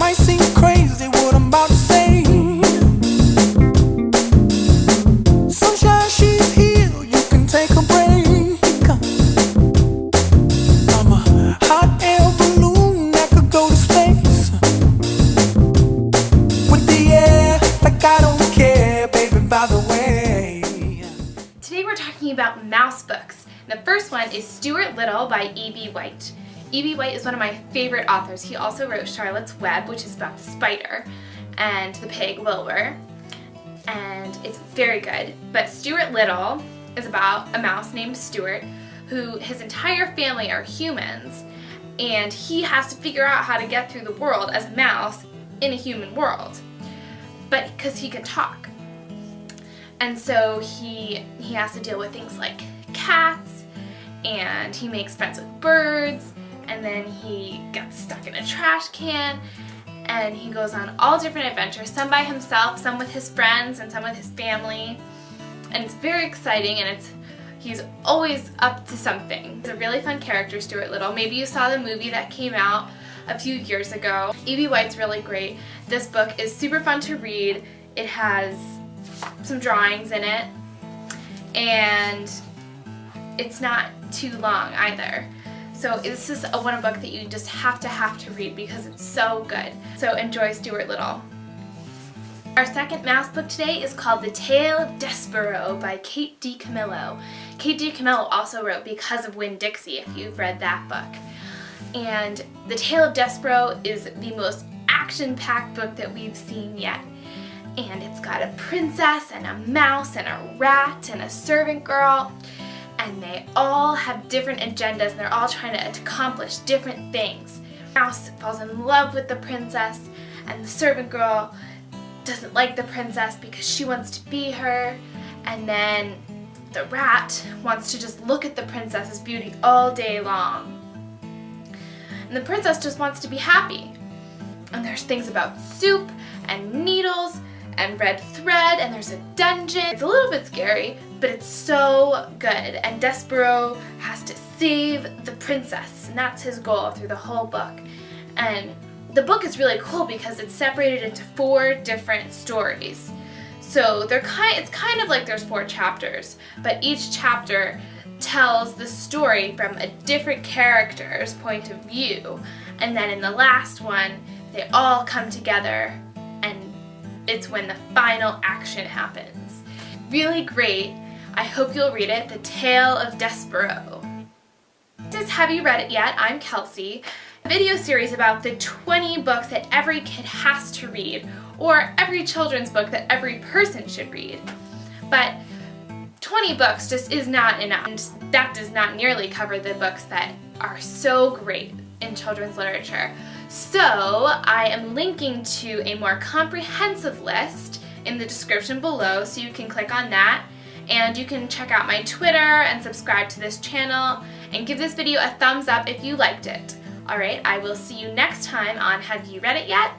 might seem crazy what I'm about to say. Sunshine, she's here, you can take a break. I'm a hot air balloon that could go to space with the air, like I don't care, baby, by the way. Today we're talking about mouse books. The first one is Stuart Little by E.B. White. E.B. White is one of my favorite authors. He also wrote Charlotte's Web, which is about the spider, and the pig Wilbur, and it's very good. But Stuart Little is about a mouse named Stuart, who his entire family are humans, and he has to figure out how to get through the world as a mouse in a human world, but because he can talk. And so he has to deal with things like cats, and he makes friends with birds, and then he gets stuck in a trash can, and he goes on all different adventures, some by himself, some with his friends, and some with his family. And it's very exciting, and he's always up to something. It's a really fun character, Stuart Little. Maybe you saw the movie that came out a few years ago. E.B. White's really great. This book is super fun to read. It has some drawings in it, and it's not too long either. So this is a book that you just have to read because it's so good. So enjoy Stuart Little. Our second mouse book today is called The Tale of Despereaux by Kate DiCamillo. Kate DiCamillo also wrote Because of Winn-Dixie, if you've read that book. And The Tale of Despereaux is the most action-packed book that we've seen yet. And it's got a princess and a mouse and a rat and a servant girl, and they all have different agendas, and they're all trying to accomplish different things. The mouse falls in love with the princess, and the servant girl doesn't like the princess because she wants to be her, and then the rat wants to just look at the princess's beauty all day long. And the princess just wants to be happy. And there's things about soup and needles and red thread, and there's a dungeon. It's a little bit scary, but it's so good. And Despereaux has to save the princess, and that's his goal through the whole book. And the book is really cool because it's separated into 4 different stories. So it's kind of like there's 4 chapters, but each chapter tells the story from a different character's point of view. And then in the last one, they all come together, and it's when the final action happens. Really great. I hope you'll read it. The Tale of Despereaux. This is Have You Read It Yet? I'm Kelsey. A video series about the 20 books that every kid has to read, or every children's book that every person should read. But 20 books just is not enough, and that does not nearly cover the books that are so great in children's literature. So I am linking to a more comprehensive list in the description below, so you can click on that, and you can check out my Twitter and subscribe to this channel, and give this video a thumbs up if you liked it. Alright, I will see you next time on Have You Read It Yet?